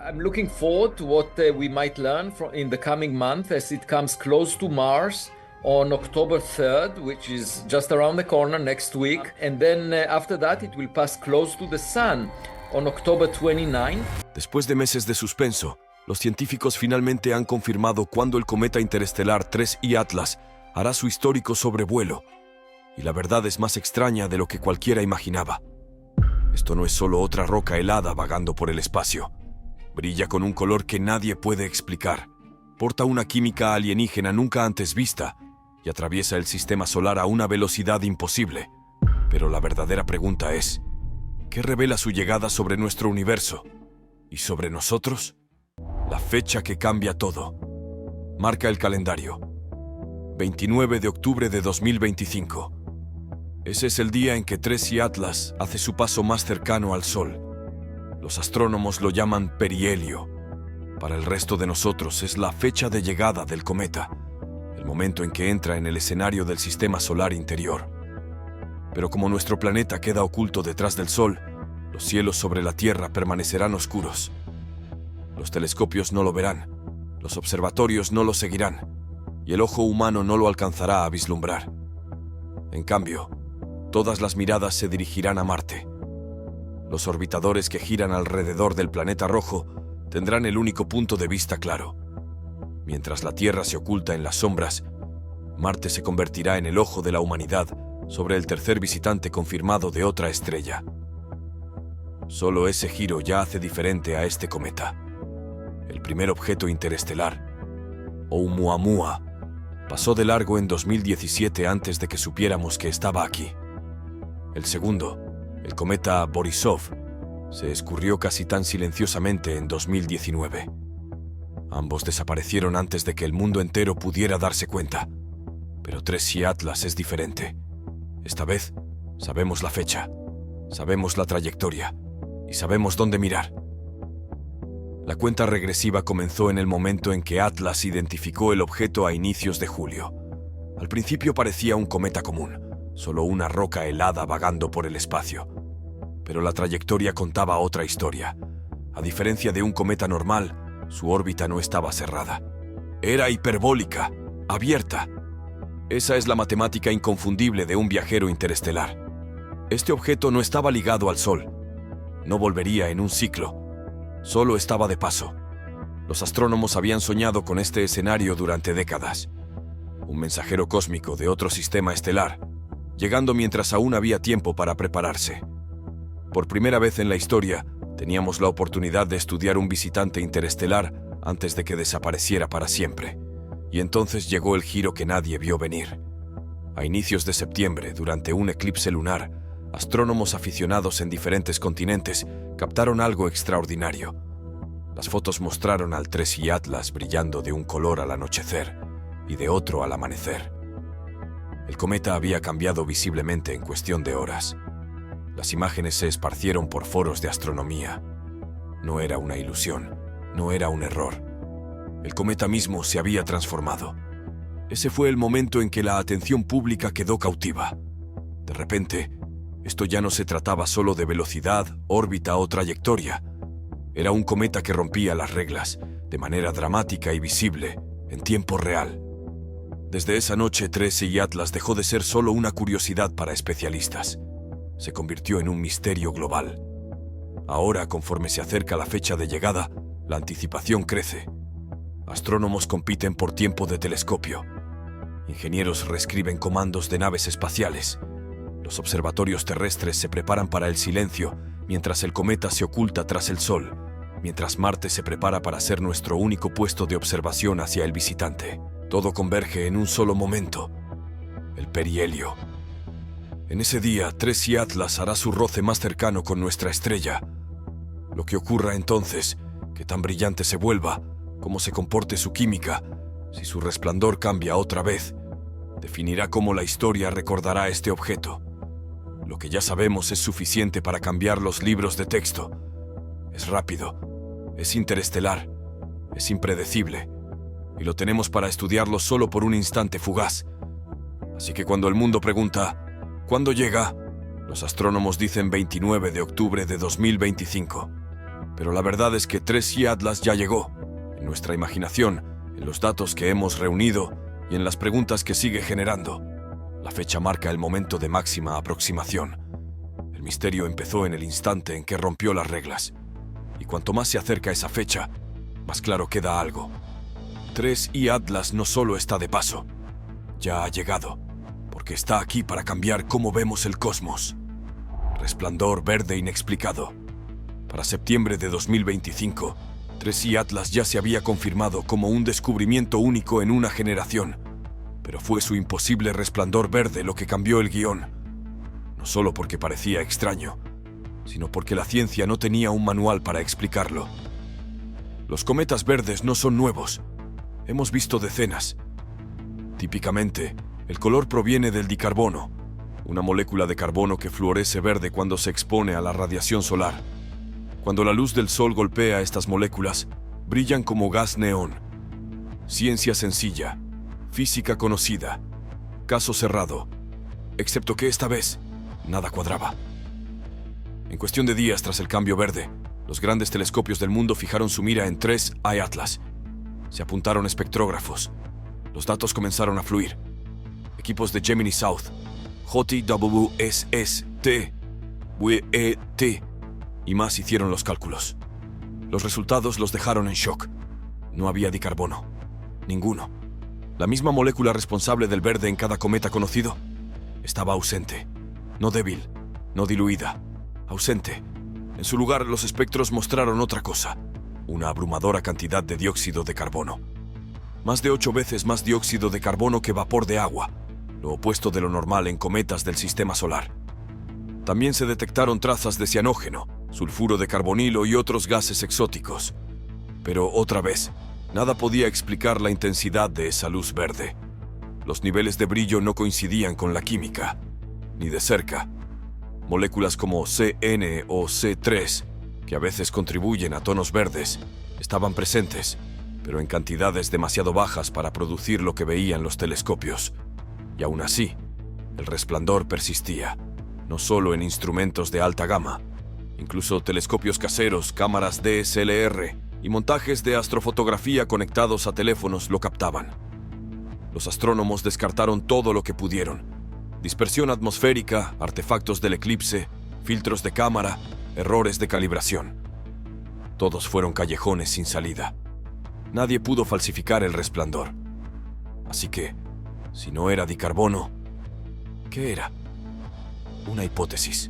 I'm looking forward to what we might learn in the coming month as it comes close to Mars on October 3rd, which is just around the corner next week. And then after that, it will pass close to the Sun on October 29th. Después de meses de suspenso, los científicos finalmente han confirmado cuándo el cometa interestelar 3I Atlas hará su histórico sobrevuelo. Y la verdad es más extraña de lo que cualquiera imaginaba. Esto no es solo otra roca helada vagando por el espacio. Brilla con un color que nadie puede explicar. Porta una química alienígena nunca antes vista y atraviesa el sistema solar a una velocidad imposible. Pero la verdadera pregunta es, ¿qué revela su llegada sobre nuestro universo? ¿Y sobre nosotros? La fecha que cambia todo. Marca el calendario. 29 de octubre de 2025. Ese es el día en que 3I Atlas hace su paso más cercano al Sol. Los astrónomos lo llaman perihelio. Para el resto de nosotros es la fecha de llegada del cometa, el momento en que entra en el escenario del sistema solar interior. Pero como nuestro planeta queda oculto detrás del Sol, los cielos sobre la Tierra permanecerán oscuros. Los telescopios no lo verán, los observatorios no lo seguirán, y el ojo humano no lo alcanzará a vislumbrar. En cambio, todas las miradas se dirigirán a Marte. Los orbitadores que giran alrededor del planeta rojo tendrán el único punto de vista claro. Mientras la Tierra se oculta en las sombras, Marte se convertirá en el ojo de la humanidad sobre el tercer visitante confirmado de otra estrella. Solo ese giro ya hace diferente a este cometa. El primer objeto interestelar, Oumuamua, pasó de largo en 2017 antes de que supiéramos que estaba aquí. El segundo, el cometa Borisov, se escurrió casi tan silenciosamente en 2019. Ambos desaparecieron antes de que el mundo entero pudiera darse cuenta. Pero 3I Atlas es diferente. Esta vez, sabemos la fecha, sabemos la trayectoria y sabemos dónde mirar. La cuenta regresiva comenzó en el momento en que Atlas identificó el objeto a inicios de julio. Al principio parecía un cometa común, solo una roca helada vagando por el espacio. Pero la trayectoria contaba otra historia. A diferencia de un cometa normal, su órbita no estaba cerrada. Era hiperbólica, abierta. Esa es la matemática inconfundible de un viajero interestelar. Este objeto no estaba ligado al Sol. No volvería en un ciclo. Solo estaba de paso. Los astrónomos habían soñado con este escenario durante décadas. Un mensajero cósmico de otro sistema estelar, llegando mientras aún había tiempo para prepararse. Por primera vez en la historia, teníamos la oportunidad de estudiar un visitante interestelar antes de que desapareciera para siempre. Y entonces llegó el giro que nadie vio venir. A inicios de septiembre, durante un eclipse lunar, astrónomos aficionados en diferentes continentes captaron algo extraordinario. Las fotos mostraron al 3I Atlas brillando de un color al anochecer y de otro al amanecer. El cometa había cambiado visiblemente en cuestión de horas. Las imágenes se esparcieron por foros de astronomía. No era una ilusión, no era un error. El cometa mismo se había transformado. Ese fue el momento en que la atención pública quedó cautiva. De repente, esto ya no se trataba solo de velocidad, órbita o trayectoria. Era un cometa que rompía las reglas, de manera dramática y visible, en tiempo real. Desde esa noche, 3I Atlas dejó de ser solo una curiosidad para especialistas. Se convirtió en un misterio global. Ahora, conforme se acerca la fecha de llegada, la anticipación crece. Astrónomos compiten por tiempo de telescopio. Ingenieros reescriben comandos de naves espaciales. Los observatorios terrestres se preparan para el silencio, mientras el cometa se oculta tras el Sol, mientras Marte se prepara para ser nuestro único puesto de observación hacia el visitante. Todo converge en un solo momento: el perihelio. En ese día, 3I Atlas hará su roce más cercano con nuestra estrella. Lo que ocurra entonces, que tan brillante se vuelva, cómo se comporte su química, si su resplandor cambia otra vez, definirá cómo la historia recordará este objeto. Lo que ya sabemos es suficiente para cambiar los libros de texto. Es rápido, es interestelar, es impredecible, y lo tenemos para estudiarlo solo por un instante fugaz. Así que cuando el mundo pregunta, ¿cuándo llega?, los astrónomos dicen 29 de octubre de 2025. Pero la verdad es que 3i Atlas ya llegó, en nuestra imaginación, en los datos que hemos reunido y en las preguntas que sigue generando. La fecha marca el momento de máxima aproximación. El misterio empezó en el instante en que rompió las reglas. Y cuanto más se acerca esa fecha, más claro queda algo. 3i Atlas no solo está de paso, ya ha llegado, porque está aquí para cambiar cómo vemos el cosmos. Resplandor verde inexplicado. Para septiembre de 2025, 3i Atlas ya se había confirmado como un descubrimiento único en una generación, pero fue su imposible resplandor verde lo que cambió el guión. No solo porque parecía extraño, sino porque la ciencia no tenía un manual para explicarlo. Los cometas verdes no son nuevos. Hemos visto decenas. Típicamente, el color proviene del dicarbono, una molécula de carbono que fluoresce verde cuando se expone a la radiación solar. Cuando la luz del sol golpea estas moléculas, brillan como gas neón. Ciencia sencilla, física conocida, caso cerrado, excepto que esta vez nada cuadraba. En cuestión de días tras el cambio verde, los grandes telescopios del mundo fijaron su mira en 3i Atlas. Se apuntaron espectrógrafos. Los datos comenzaron a fluir. Equipos de Gemini South, JWST, WET y más hicieron los cálculos. Los resultados los dejaron en shock. No había dicarbono. Ninguno. La misma molécula responsable del verde en cada cometa conocido estaba ausente. No débil, no diluida. Ausente. En su lugar, los espectros mostraron otra cosa. Una abrumadora cantidad de dióxido de carbono. Más de 8 veces más dióxido de carbono que vapor de agua, lo opuesto de lo normal en cometas del sistema solar. También se detectaron trazas de cianógeno, sulfuro de carbonilo y otros gases exóticos. Pero otra vez, nada podía explicar la intensidad de esa luz verde. Los niveles de brillo no coincidían con la química, ni de cerca. Moléculas como CN o C3, que a veces contribuyen a tonos verdes, estaban presentes, pero en cantidades demasiado bajas para producir lo que veían los telescopios. Y aún así, el resplandor persistía, no solo en instrumentos de alta gama, incluso telescopios caseros, cámaras DSLR y montajes de astrofotografía conectados a teléfonos lo captaban. Los astrónomos descartaron todo lo que pudieron: dispersión atmosférica, artefactos del eclipse, filtros de cámara, errores de calibración. Todos fueron callejones sin salida. Nadie pudo falsificar el resplandor. Así que, si no era dicarbono, ¿qué era? Una hipótesis.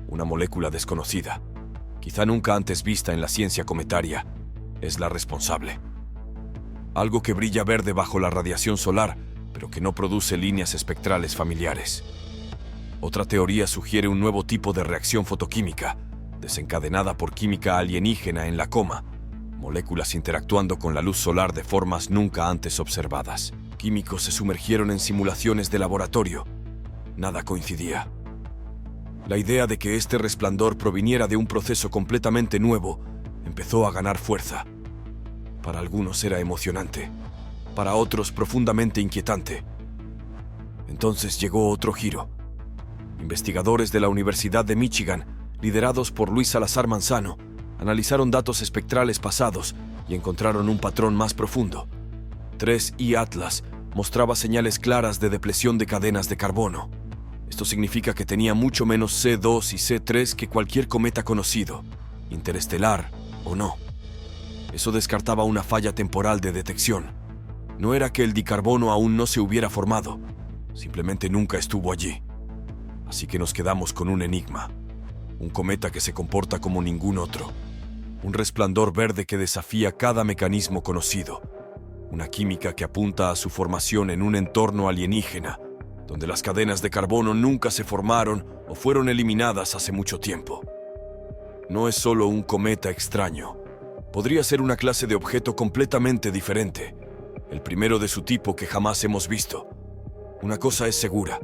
Una molécula desconocida, quizá nunca antes vista en la ciencia cometaria, es la responsable. Algo que brilla verde bajo la radiación solar, pero que no produce líneas espectrales familiares. Otra teoría sugiere un nuevo tipo de reacción fotoquímica, desencadenada por química alienígena en la coma, moléculas interactuando con la luz solar de formas nunca antes observadas. Químicos se sumergieron en simulaciones de laboratorio. Nada coincidía. La idea de que este resplandor proviniera de un proceso completamente nuevo empezó a ganar fuerza. Para algunos era emocionante, para otros profundamente inquietante. Entonces llegó otro giro. Investigadores de la Universidad de Michigan, liderados por Luis Salazar Manzano, analizaron datos espectrales pasados y encontraron un patrón más profundo. 3i Atlas mostraba señales claras de depresión de cadenas de carbono. Esto significa que tenía mucho menos C2 y C3 que cualquier cometa conocido, interestelar o no. Eso descartaba una falla temporal de detección. No era que el dicarbono aún no se hubiera formado, simplemente nunca estuvo allí. Así que nos quedamos con un enigma. Un cometa que se comporta como ningún otro. Un resplandor verde que desafía cada mecanismo conocido. Una química que apunta a su formación en un entorno alienígena, donde las cadenas de carbono nunca se formaron o fueron eliminadas hace mucho tiempo. No es solo un cometa extraño. Podría ser una clase de objeto completamente diferente, el primero de su tipo que jamás hemos visto. Una cosa es segura: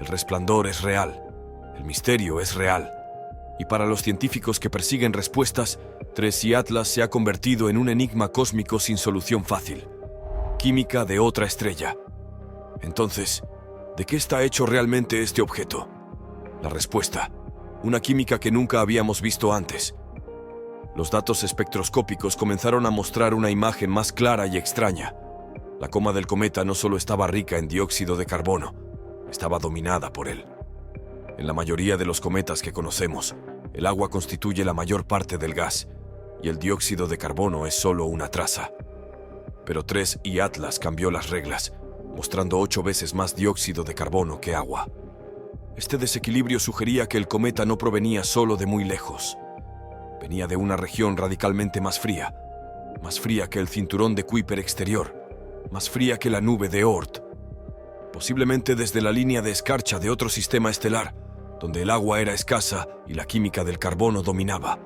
el resplandor es real, el misterio es real. Y para los científicos que persiguen respuestas, 3i Atlas se ha convertido en un enigma cósmico sin solución fácil. Química de otra estrella. Entonces, ¿de qué está hecho realmente este objeto? La respuesta: una química que nunca habíamos visto antes. Los datos espectroscópicos comenzaron a mostrar una imagen más clara y extraña. La coma del cometa no solo estaba rica en dióxido de carbono, estaba dominada por él. En la mayoría de los cometas que conocemos, el agua constituye la mayor parte del gas, y el dióxido de carbono es solo una traza. Pero 3I Atlas cambió las reglas, mostrando 8 veces más dióxido de carbono que agua. Este desequilibrio sugería que el cometa no provenía solo de muy lejos. Venía de una región radicalmente más fría que el cinturón de Kuiper exterior, más fría que la nube de Oort, posiblemente desde la línea de escarcha de otro sistema estelar, donde el agua era escasa y la química del carbono dominaba.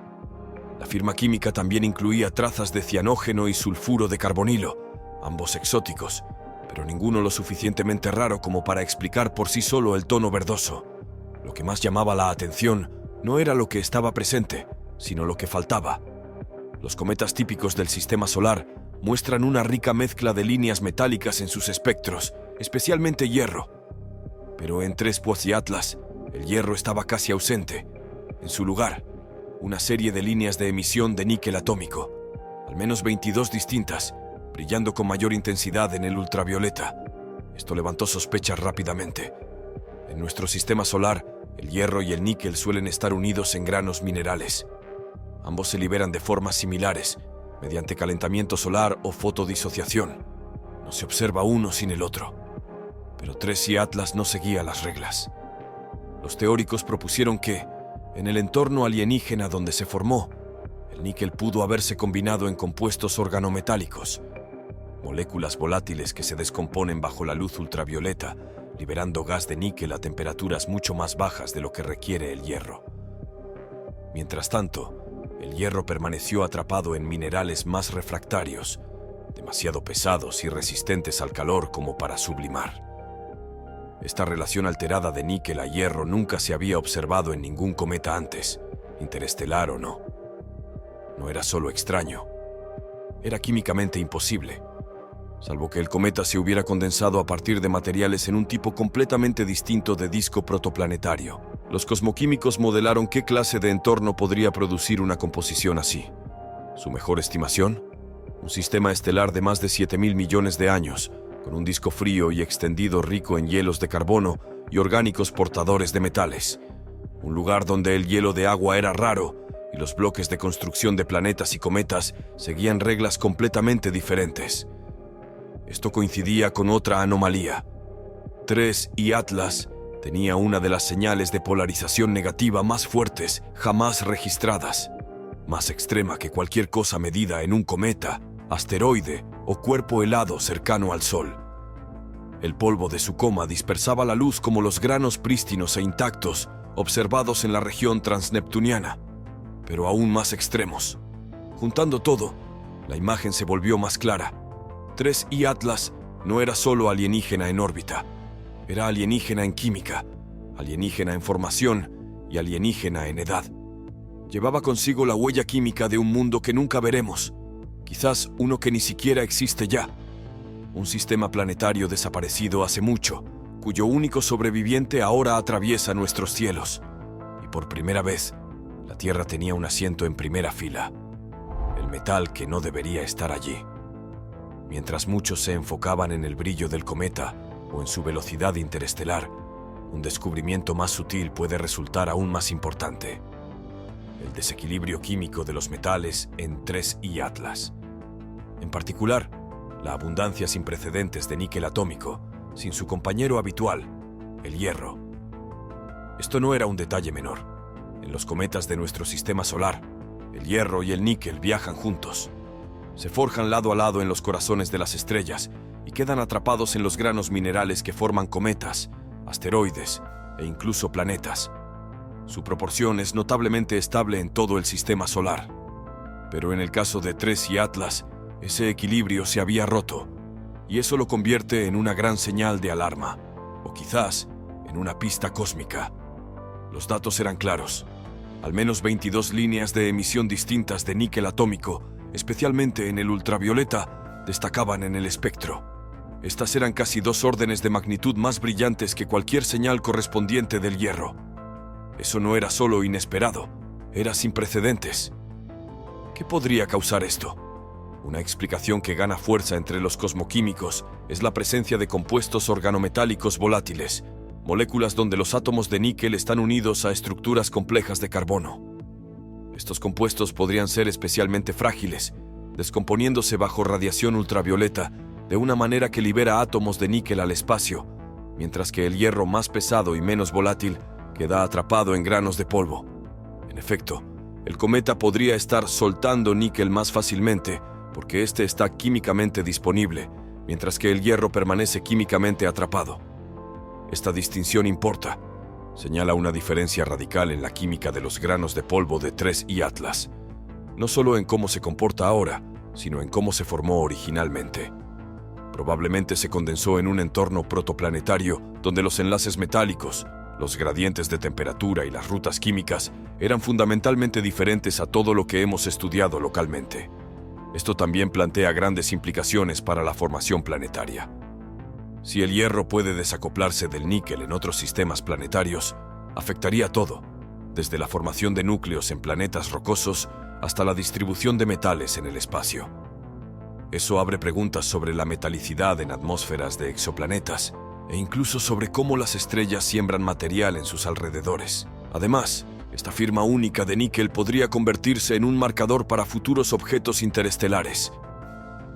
La firma química también incluía trazas de cianógeno y sulfuro de carbonilo, ambos exóticos, pero ninguno lo suficientemente raro como para explicar por sí solo el tono verdoso. Lo que más llamaba la atención no era lo que estaba presente, sino lo que faltaba. Los cometas típicos del sistema solar muestran una rica mezcla de líneas metálicas en sus espectros, especialmente hierro. Pero en 3I Atlas, el hierro estaba casi ausente. En su lugar, una serie de líneas de emisión de níquel atómico, al menos 22 distintas, brillando con mayor intensidad en el ultravioleta. Esto levantó sospechas rápidamente. En nuestro sistema solar, el hierro y el níquel suelen estar unidos en granos minerales. Ambos se liberan de formas similares, mediante calentamiento solar o fotodisociación. No se observa uno sin el otro. Pero 3I Atlas no seguía las reglas. Los teóricos propusieron que, en el entorno alienígena donde se formó, el níquel pudo haberse combinado en compuestos organometálicos, moléculas volátiles que se descomponen bajo la luz ultravioleta, liberando gas de níquel a temperaturas mucho más bajas de lo que requiere el hierro. Mientras tanto, el hierro permaneció atrapado en minerales más refractarios, demasiado pesados y resistentes al calor como para sublimar. Esta relación alterada de níquel a hierro nunca se había observado en ningún cometa antes, interestelar o no. No era solo extraño, era químicamente imposible, salvo que el cometa se hubiera condensado a partir de materiales en un tipo completamente distinto de disco protoplanetario. Los cosmoquímicos modelaron qué clase de entorno podría producir una composición así. Su mejor estimación: un sistema estelar de más de 7.000 millones de años, con un disco frío y extendido rico en hielos de carbono y orgánicos portadores de metales. Un lugar donde el hielo de agua era raro y los bloques de construcción de planetas y cometas seguían reglas completamente diferentes. Esto coincidía con otra anomalía. 3I Atlas tenía una de las señales de polarización negativa más fuertes jamás registradas, más extrema que cualquier cosa medida en un cometa, asteroide o cuerpo helado cercano al Sol. El polvo de su coma dispersaba la luz como los granos prístinos e intactos observados en la región transneptuniana, pero aún más extremos. Juntando todo, la imagen se volvió más clara. 3I Atlas no era solo alienígena en órbita, era alienígena en química, alienígena en formación y alienígena en edad. Llevaba consigo la huella química de un mundo que nunca veremos, quizás uno que ni siquiera existe ya. Un sistema planetario desaparecido hace mucho, cuyo único sobreviviente ahora atraviesa nuestros cielos. Y por primera vez, la Tierra tenía un asiento en primera fila, el metal que no debería estar allí. Mientras muchos se enfocaban en el brillo del cometa o en su velocidad interestelar, un descubrimiento más sutil puede resultar aún más importante: el desequilibrio químico de los metales en 3I Atlas. En particular, la abundancia sin precedentes de níquel atómico, sin su compañero habitual, el hierro. Esto no era un detalle menor. En los cometas de nuestro sistema solar, el hierro y el níquel viajan juntos. Se forjan lado a lado en los corazones de las estrellas y quedan atrapados en los granos minerales que forman cometas, asteroides e incluso planetas. Su proporción es notablemente estable en todo el sistema solar. Pero en el caso de 3I Atlas, ese equilibrio se había roto, y eso lo convierte en una gran señal de alarma, o quizás en una pista cósmica. Los datos eran claros. Al menos 22 líneas de emisión distintas de níquel atómico, especialmente en el ultravioleta, destacaban en el espectro. Estas eran casi 2 órdenes de magnitud más brillantes que cualquier señal correspondiente del hierro. Eso no era solo inesperado, era sin precedentes. ¿Qué podría causar esto? Una explicación que gana fuerza entre los cosmoquímicos es la presencia de compuestos organometálicos volátiles, moléculas donde los átomos de níquel están unidos a estructuras complejas de carbono. Estos compuestos podrían ser especialmente frágiles, descomponiéndose bajo radiación ultravioleta de una manera que libera átomos de níquel al espacio, mientras que el hierro más pesado y menos volátil queda atrapado en granos de polvo. En efecto, el cometa podría estar soltando níquel más fácilmente porque este está químicamente disponible, mientras que el hierro permanece químicamente atrapado. Esta distinción importa. Señala una diferencia radical en la química de los granos de polvo de 3I Atlas, no solo en cómo se comporta ahora, sino en cómo se formó originalmente. Probablemente se condensó en un entorno protoplanetario donde los enlaces metálicos, los gradientes de temperatura y las rutas químicas eran fundamentalmente diferentes a todo lo que hemos estudiado localmente. Esto también plantea grandes implicaciones para la formación planetaria. Si el hierro puede desacoplarse del níquel en otros sistemas planetarios, afectaría todo, desde la formación de núcleos en planetas rocosos hasta la distribución de metales en el espacio. Eso abre preguntas sobre la metalicidad en atmósferas de exoplanetas e incluso sobre cómo las estrellas siembran material en sus alrededores. Además, esta firma única de níquel podría convertirse en un marcador para futuros objetos interestelares.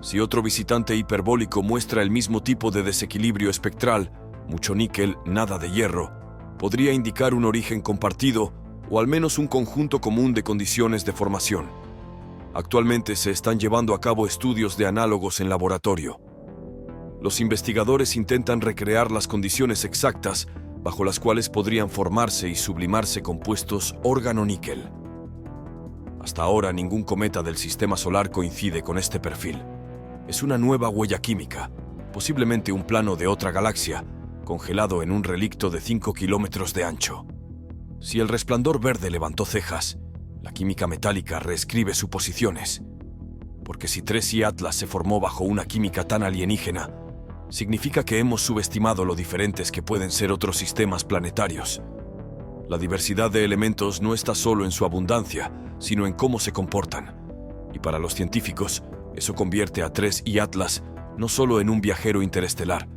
Si otro visitante hiperbólico muestra el mismo tipo de desequilibrio espectral, mucho níquel, nada de hierro, podría indicar un origen compartido o al menos un conjunto común de condiciones de formación. Actualmente se están llevando a cabo estudios de análogos en laboratorio. Los investigadores intentan recrear las condiciones exactas bajo las cuales podrían formarse y sublimarse compuestos órgano-níquel. Hasta ahora ningún cometa del sistema solar coincide con este perfil. Es una nueva huella química, posiblemente un plano de otra galaxia, congelado en un relicto de 5 kilómetros de ancho. Si el resplandor verde levantó cejas, la química metálica reescribe suposiciones. Porque si 3I Atlas se formó bajo una química tan alienígena, significa que hemos subestimado lo diferentes que pueden ser otros sistemas planetarios. La diversidad de elementos no está solo en su abundancia, sino en cómo se comportan. Y para los científicos, eso convierte a 3I Atlas no solo en un viajero interestelar,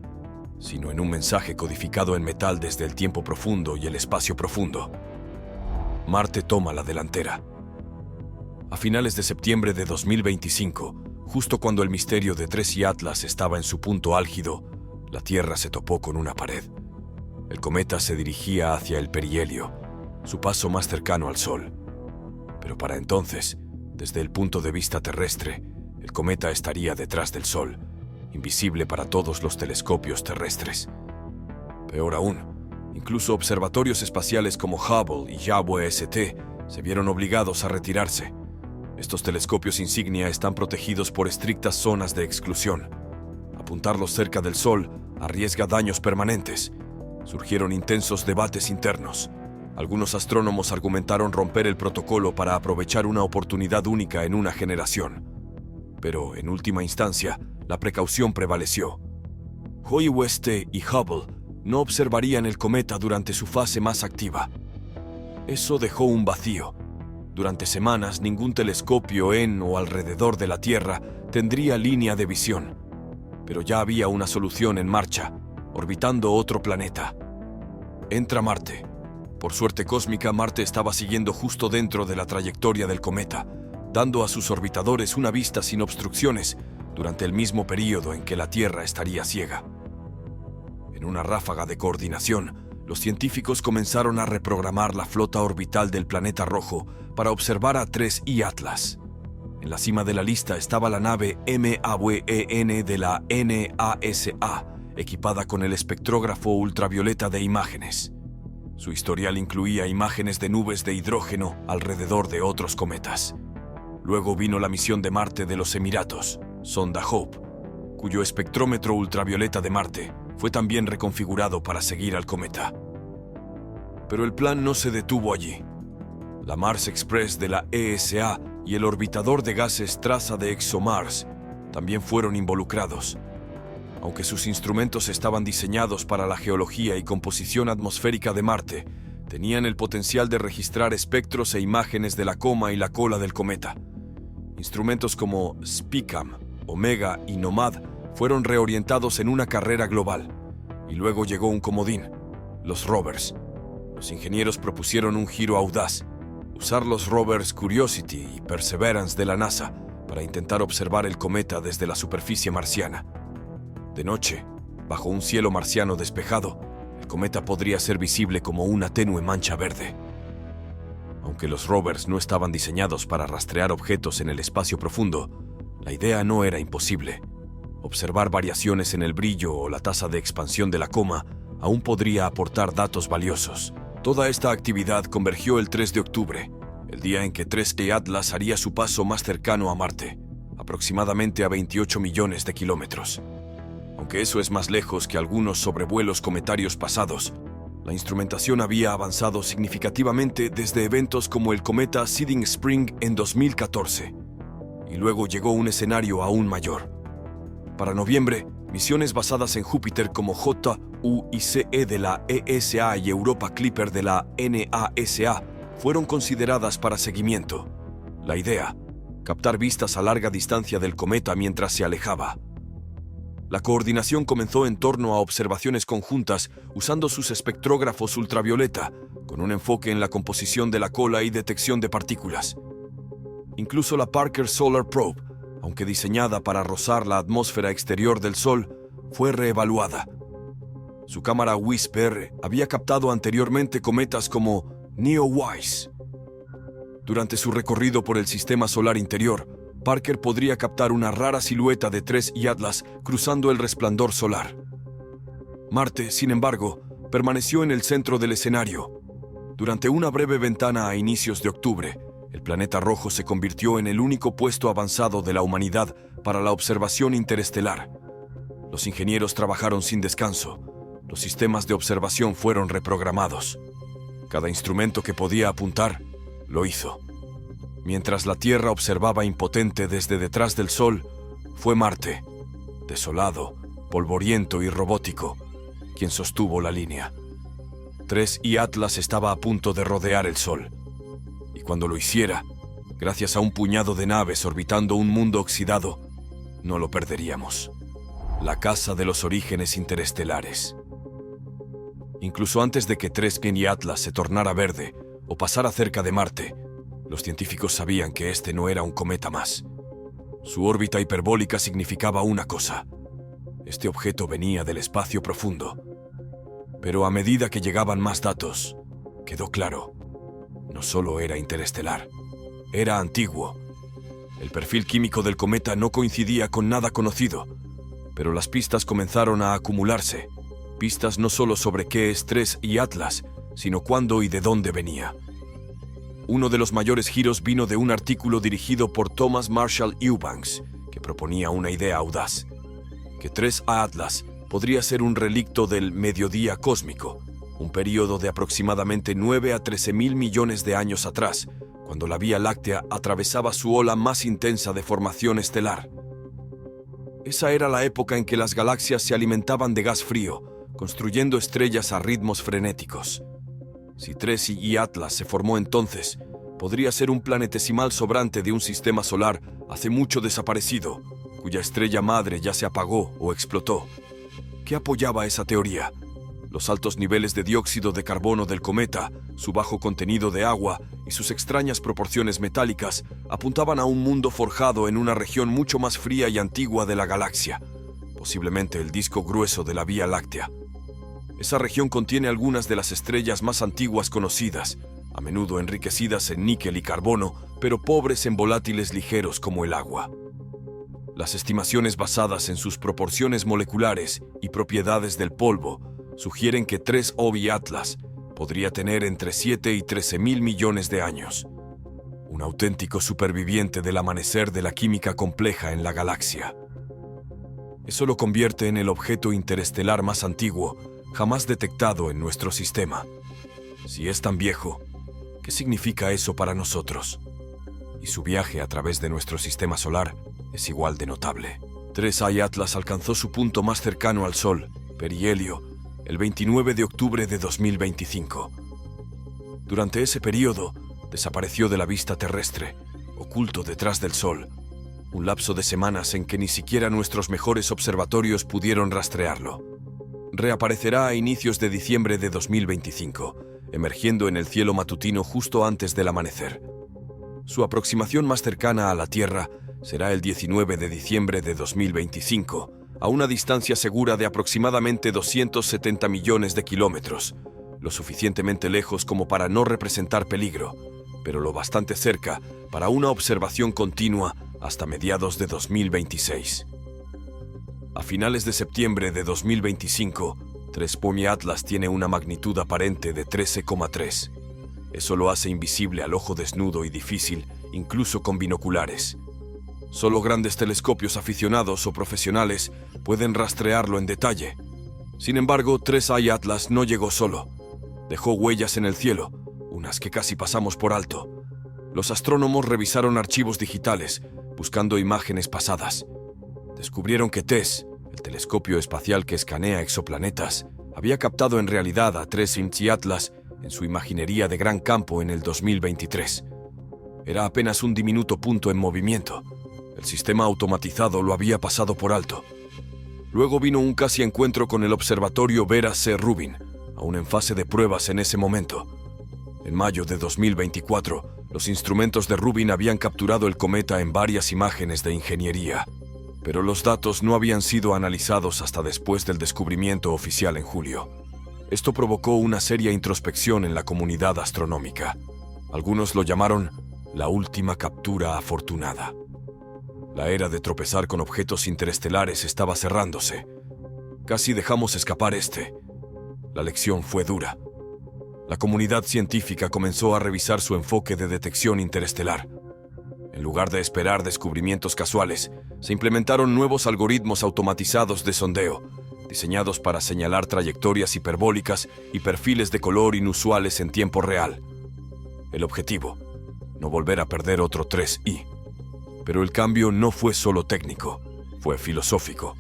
sino en un mensaje codificado en metal desde el tiempo profundo y el espacio profundo. Marte toma la delantera. A finales de septiembre de 2025, justo cuando el misterio de 3I Atlas estaba en su punto álgido, la Tierra se topó con una pared. El cometa se dirigía hacia el perihelio, su paso más cercano al Sol. Pero para entonces, desde el punto de vista terrestre, el cometa estaría detrás del Sol, invisible para todos los telescopios terrestres. Peor aún, incluso observatorios espaciales como Hubble y JWST se vieron obligados a retirarse. Estos telescopios insignia están protegidos por estrictas zonas de exclusión. Apuntarlos cerca del Sol arriesga daños permanentes. Surgieron intensos debates internos. Algunos astrónomos argumentaron romper el protocolo para aprovechar una oportunidad única en una generación. Pero, en última instancia, la precaución prevaleció. JWST y Hubble no observarían el cometa durante su fase más activa. Eso dejó un vacío. Durante semanas, ningún telescopio en o alrededor de la Tierra tendría línea de visión. Pero ya había una solución en marcha, orbitando otro planeta. Entra Marte. Por suerte cósmica, Marte estaba siguiendo justo dentro de la trayectoria del cometa, dando a sus orbitadores una vista sin obstrucciones durante el mismo período en que la Tierra estaría ciega. En una ráfaga de coordinación, los científicos comenzaron a reprogramar la flota orbital del planeta rojo para observar a 3I Atlas. En la cima de la lista estaba la nave MAVEN de la NASA, equipada con el espectrógrafo ultravioleta de imágenes. Su historial incluía imágenes de nubes de hidrógeno alrededor de otros cometas. Luego vino la misión de Marte de los Emiratos, sonda Hope, cuyo espectrómetro ultravioleta de Marte fue también reconfigurado para seguir al cometa. Pero el plan no se detuvo allí. La Mars Express de la ESA y el orbitador de gases Traza de ExoMars también fueron involucrados. Aunque sus instrumentos estaban diseñados para la geología y composición atmosférica de Marte, tenían el potencial de registrar espectros e imágenes de la coma y la cola del cometa. Instrumentos como SPICAM, Omega y Nomad fueron reorientados en una carrera global. Y luego llegó un comodín: los rovers. Los ingenieros propusieron un giro audaz: usar los rovers Curiosity y Perseverance de la NASA para intentar observar el cometa desde la superficie marciana. De noche, bajo un cielo marciano despejado, el cometa podría ser visible como una tenue mancha verde. Aunque los rovers no estaban diseñados para rastrear objetos en el espacio profundo, la idea no era imposible. Observar variaciones en el brillo o la tasa de expansión de la coma aún podría aportar datos valiosos. Toda esta actividad convergió el 3 de octubre, el día en que 3E Atlas haría su paso más cercano a Marte, aproximadamente a 28 millones de kilómetros. Aunque eso es más lejos que algunos sobrevuelos cometarios pasados, la instrumentación había avanzado significativamente desde eventos como el cometa Siding Spring en 2014, y luego llegó un escenario aún mayor. Para noviembre, misiones basadas en Júpiter como JUICE de la ESA y Europa Clipper de la NASA fueron consideradas para seguimiento. La idea: captar vistas a larga distancia del cometa mientras se alejaba. La coordinación comenzó en torno a observaciones conjuntas usando sus espectrógrafos ultravioleta, con un enfoque en la composición de la cola y detección de partículas. Incluso la Parker Solar Probe, aunque diseñada para rozar la atmósfera exterior del Sol, fue reevaluada. Su cámara WISP-R había captado anteriormente cometas como Neowise. Durante su recorrido por el sistema solar interior, Parker podría captar una rara silueta de 3E Atlas cruzando el resplandor solar. Marte, sin embargo, permaneció en el centro del escenario. Durante una breve ventana a inicios de octubre, el planeta rojo se convirtió en el único puesto avanzado de la humanidad para la observación interestelar. Los ingenieros trabajaron sin descanso. Los sistemas de observación fueron reprogramados. Cada instrumento que podía apuntar, lo hizo. Mientras la Tierra observaba impotente desde detrás del Sol, fue Marte, desolado, polvoriento y robótico, quien sostuvo la línea. 3E Atlas estaba a punto de rodear el Sol. Y cuando lo hiciera, gracias a un puñado de naves orbitando un mundo oxidado, no lo perderíamos. La casa de los orígenes interestelares. Incluso antes de que 3E Atlas se tornara verde o pasara cerca de Marte, los científicos sabían que este no era un cometa más. Su órbita hiperbólica significaba una cosa: este objeto venía del espacio profundo. Pero a medida que llegaban más datos, quedó claro: no solo era interestelar, era antiguo. El perfil químico del cometa no coincidía con nada conocido, pero las pistas comenzaron a acumularse. Pistas no solo sobre qué es 3E Atlas, sino cuándo y de dónde venía. Uno de los mayores giros vino de un artículo dirigido por Thomas Marshall Eubanks, que proponía una idea audaz: que 3A Atlas podría ser un relicto del mediodía cósmico, un período de aproximadamente 9 a 13 mil millones de años atrás, cuando la Vía Láctea atravesaba su ola más intensa de formación estelar. Esa era la época en que las galaxias se alimentaban de gas frío, construyendo estrellas a ritmos frenéticos. Si 3E Atlas se formó entonces, podría ser un planetesimal sobrante de un sistema solar hace mucho desaparecido, cuya estrella madre ya se apagó o explotó. ¿Qué apoyaba esa teoría? Los altos niveles de dióxido de carbono del cometa, su bajo contenido de agua y sus extrañas proporciones metálicas apuntaban a un mundo forjado en una región mucho más fría y antigua de la galaxia, posiblemente el disco grueso de la Vía Láctea. Esa región contiene algunas de las estrellas más antiguas conocidas, a menudo enriquecidas en níquel y carbono, pero pobres en volátiles ligeros como el agua. Las estimaciones basadas en sus proporciones moleculares y propiedades del polvo sugieren que 3E Atlas podría tener entre 7 y 13 mil millones de años. Un auténtico superviviente del amanecer de la química compleja en la galaxia. Eso lo convierte en el objeto interestelar más antiguo jamás detectado en nuestro sistema. Si es tan viejo, ¿qué significa eso para nosotros? Y su viaje a través de nuestro sistema solar es igual de notable. 3A Atlas alcanzó su punto más cercano al Sol, perihelio, el 29 de octubre de 2025. Durante ese periodo, desapareció de la vista terrestre, oculto detrás del Sol, un lapso de semanas en que ni siquiera nuestros mejores observatorios pudieron rastrearlo. Reaparecerá a inicios de diciembre de 2025, emergiendo en el cielo matutino justo antes del amanecer. Su aproximación más cercana a la Tierra será el 19 de diciembre de 2025, a una distancia segura de aproximadamente 270 millones de kilómetros, lo suficientemente lejos como para no representar peligro, pero lo bastante cerca para una observación continua hasta mediados de 2026. A finales de septiembre de 2025, 3 Pony Atlas tiene una magnitud aparente de 13,3. Eso lo hace invisible al ojo desnudo y difícil, incluso con binoculares. Solo grandes telescopios aficionados o profesionales pueden rastrearlo en detalle. Sin embargo, 3I Atlas no llegó solo. Dejó huellas en el cielo, unas que casi pasamos por alto. Los astrónomos revisaron archivos digitales, buscando imágenes pasadas. Descubrieron que TESS, el telescopio espacial que escanea exoplanetas, había captado en realidad a 3I Atlas en su imaginería de gran campo en el 2023. Era apenas un diminuto punto en movimiento. El sistema automatizado lo había pasado por alto. Luego vino un casi encuentro con el observatorio Vera C. Rubin, aún en fase de pruebas en ese momento. En mayo de 2024, los instrumentos de Rubin habían capturado el cometa en varias imágenes de ingeniería, pero los datos no habían sido analizados hasta después del descubrimiento oficial en julio. Esto provocó una seria introspección en la comunidad astronómica. Algunos lo llamaron la última captura afortunada. La era de tropezar con objetos interestelares estaba cerrándose. Casi dejamos escapar este. La lección fue dura. La comunidad científica comenzó a revisar su enfoque de detección interestelar. En lugar de esperar descubrimientos casuales, se implementaron nuevos algoritmos automatizados de sondeo, diseñados para señalar trayectorias hiperbólicas y perfiles de color inusuales en tiempo real. El objetivo, no volver a perder otro 3I. Pero el cambio no fue solo técnico, fue filosófico.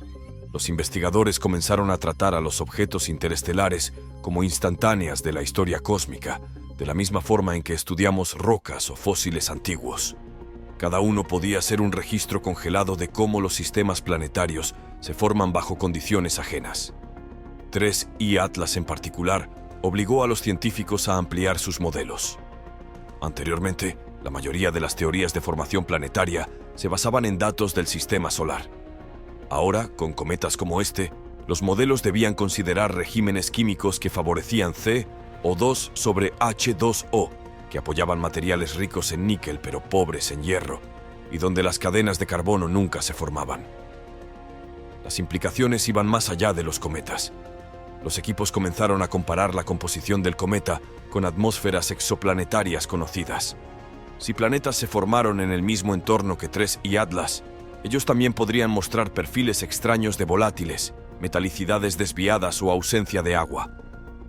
Los investigadores comenzaron a tratar a los objetos interestelares como instantáneas de la historia cósmica, de la misma forma en que estudiamos rocas o fósiles antiguos. Cada uno podía ser un registro congelado de cómo los sistemas planetarios se forman bajo condiciones ajenas. 3I Atlas en particular obligó a los científicos a ampliar sus modelos. Anteriormente, la mayoría de las teorías de formación planetaria se basaban en datos del sistema solar. Ahora, con cometas como este, los modelos debían considerar regímenes químicos que favorecían C o 2 sobre H2O, que apoyaban materiales ricos en níquel pero pobres en hierro, y donde las cadenas de carbono nunca se formaban. Las implicaciones iban más allá de los cometas. Los equipos comenzaron a comparar la composición del cometa con atmósferas exoplanetarias conocidas. Si planetas se formaron en el mismo entorno que 3I Atlas, ellos también podrían mostrar perfiles extraños de volátiles, metalicidades desviadas o ausencia de agua.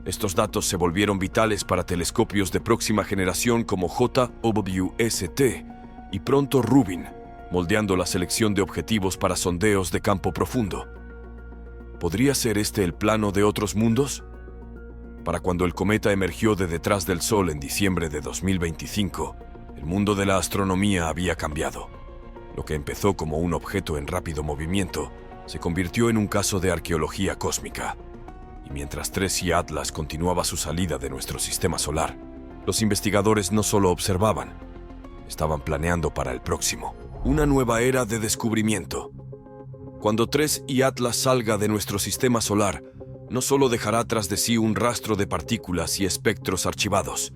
Estos datos se volvieron vitales para telescopios de próxima generación como JWST y pronto Rubin, moldeando la selección de objetivos para sondeos de campo profundo. ¿Podría ser este el plano de otros mundos? Para cuando el cometa emergió de detrás del Sol en diciembre de 2025, el mundo de la astronomía había cambiado. Lo que empezó como un objeto en rápido movimiento se convirtió en un caso de arqueología cósmica. Y mientras 3I Atlas continuaba su salida de nuestro sistema solar, los investigadores no solo observaban, estaban planeando para el próximo, una nueva era de descubrimiento. Cuando 3I Atlas salga de nuestro sistema solar, no solo dejará tras de sí un rastro de partículas y espectros archivados,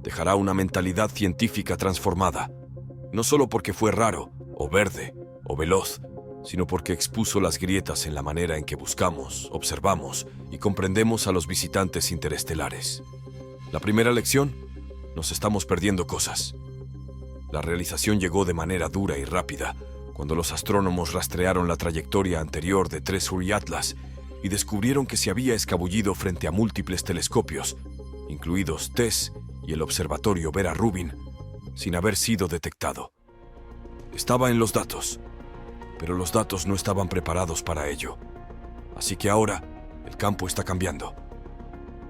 dejará una mentalidad científica transformada, no solo porque fue raro, o verde, o veloz, sino porque expuso las grietas en la manera en que buscamos, observamos y comprendemos a los visitantes interestelares. La primera lección: nos estamos perdiendo cosas. La realización llegó de manera dura y rápida, cuando los astrónomos rastrearon la trayectoria anterior de 3I Atlas y descubrieron que se había escabullido frente a múltiples telescopios, incluidos TESS y el observatorio Vera Rubin, sin haber sido detectado. Estaba en los datos, pero los datos no estaban preparados para ello. Así que ahora, el campo está cambiando.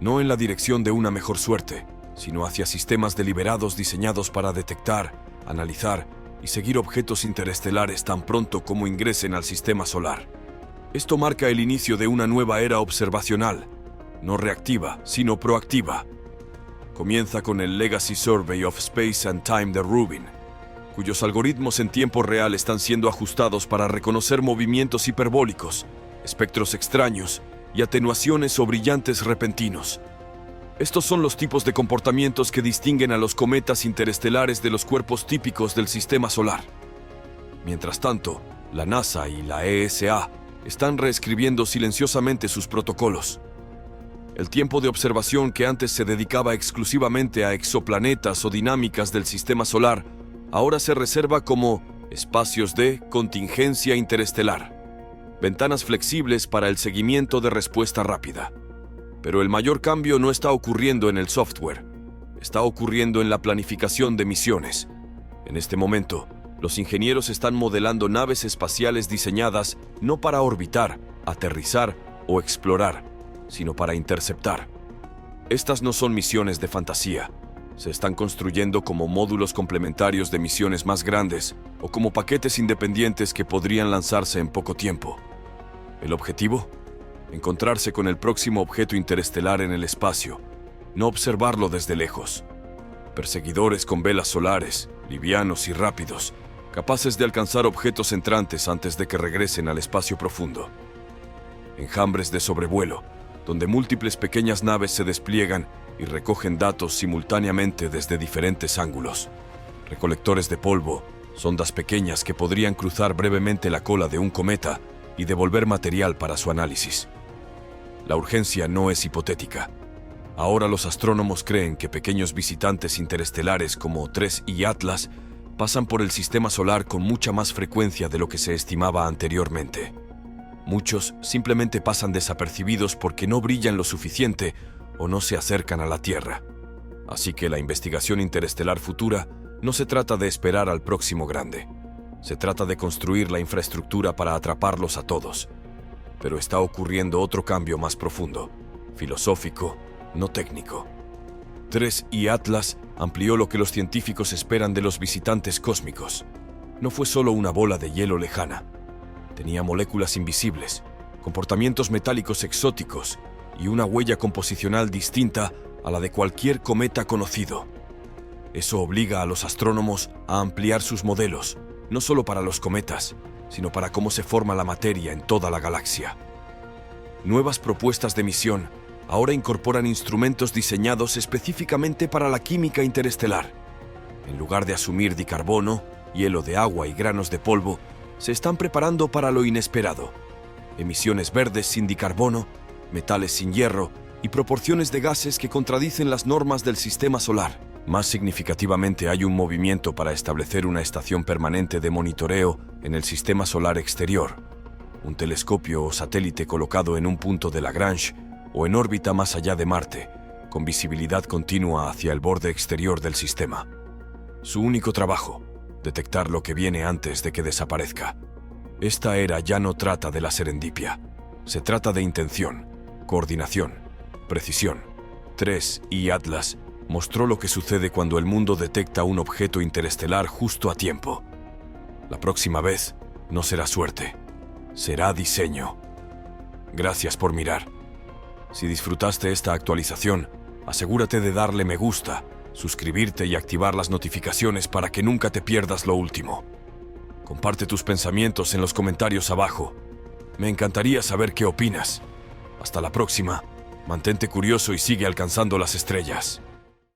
No en la dirección de una mejor suerte, sino hacia sistemas deliberados diseñados para detectar, analizar y seguir objetos interestelares tan pronto como ingresen al sistema solar. Esto marca el inicio de una nueva era observacional, no reactiva, sino proactiva. Comienza con el Legacy Survey of Space and Time de Rubin, cuyos algoritmos en tiempo real están siendo ajustados para reconocer movimientos hiperbólicos, espectros extraños y atenuaciones o brillantes repentinos. Estos son los tipos de comportamientos que distinguen a los cometas interestelares de los cuerpos típicos del sistema solar. Mientras tanto, la NASA y la ESA están reescribiendo silenciosamente sus protocolos. El tiempo de observación que antes se dedicaba exclusivamente a exoplanetas o dinámicas del sistema solar, ahora se reserva como espacios de contingencia interestelar, ventanas flexibles para el seguimiento de respuesta rápida. Pero el mayor cambio no está ocurriendo en el software, está ocurriendo en la planificación de misiones. En este momento, los ingenieros están modelando naves espaciales diseñadas no para orbitar, aterrizar o explorar, sino para interceptar. Estas no son misiones de fantasía. Se están construyendo como módulos complementarios de misiones más grandes o como paquetes independientes que podrían lanzarse en poco tiempo. ¿El objetivo? Encontrarse con el próximo objeto interestelar en el espacio, no observarlo desde lejos. Perseguidores con velas solares, livianos y rápidos, capaces de alcanzar objetos entrantes antes de que regresen al espacio profundo. Enjambres de sobrevuelo, donde múltiples pequeñas naves se despliegan y recogen datos simultáneamente desde diferentes ángulos. Recolectores de polvo, sondas pequeñas que podrían cruzar brevemente la cola de un cometa y devolver material para su análisis. La urgencia no es hipotética. Ahora los astrónomos creen que pequeños visitantes interestelares como 3 y Atlas pasan por el sistema solar con mucha más frecuencia de lo que se estimaba anteriormente. Muchos simplemente pasan desapercibidos porque no brillan lo suficiente o no se acercan a la Tierra. Así que la investigación interestelar futura no se trata de esperar al próximo grande. Se trata de construir la infraestructura para atraparlos a todos. Pero está ocurriendo otro cambio más profundo, filosófico, no técnico. 3 y Atlas amplió lo que los científicos esperan de los visitantes cósmicos. No fue solo una bola de hielo lejana. Tenía moléculas invisibles, comportamientos metálicos exóticos y una huella composicional distinta a la de cualquier cometa conocido. Eso obliga a los astrónomos a ampliar sus modelos, no solo para los cometas, sino para cómo se forma la materia en toda la galaxia. Nuevas propuestas de misión ahora incorporan instrumentos diseñados específicamente para la química interestelar. En lugar de asumir dicarbono, hielo de agua y granos de polvo, se están preparando para lo inesperado. Emisiones verdes sin dicarbono, metales sin hierro y proporciones de gases que contradicen las normas del sistema solar. Más significativamente, hay un movimiento para establecer una estación permanente de monitoreo en el sistema solar exterior, un telescopio o satélite colocado en un punto de Lagrange o en órbita más allá de Marte, con visibilidad continua hacia el borde exterior del sistema. Su único trabajo: detectar lo que viene antes de que desaparezca. Esta era ya no trata de la serendipia. Se trata de intención, coordinación, precisión. 3 y Atlas mostró lo que sucede cuando el mundo detecta un objeto interestelar justo a tiempo. La próxima vez no será suerte, será diseño. Gracias por mirar. Si disfrutaste esta actualización, asegúrate de darle me gusta, suscribirte y activar las notificaciones para que nunca te pierdas lo último. Comparte tus pensamientos en los comentarios abajo. Me encantaría saber qué opinas. Hasta la próxima. Mantente curioso y sigue alcanzando las estrellas.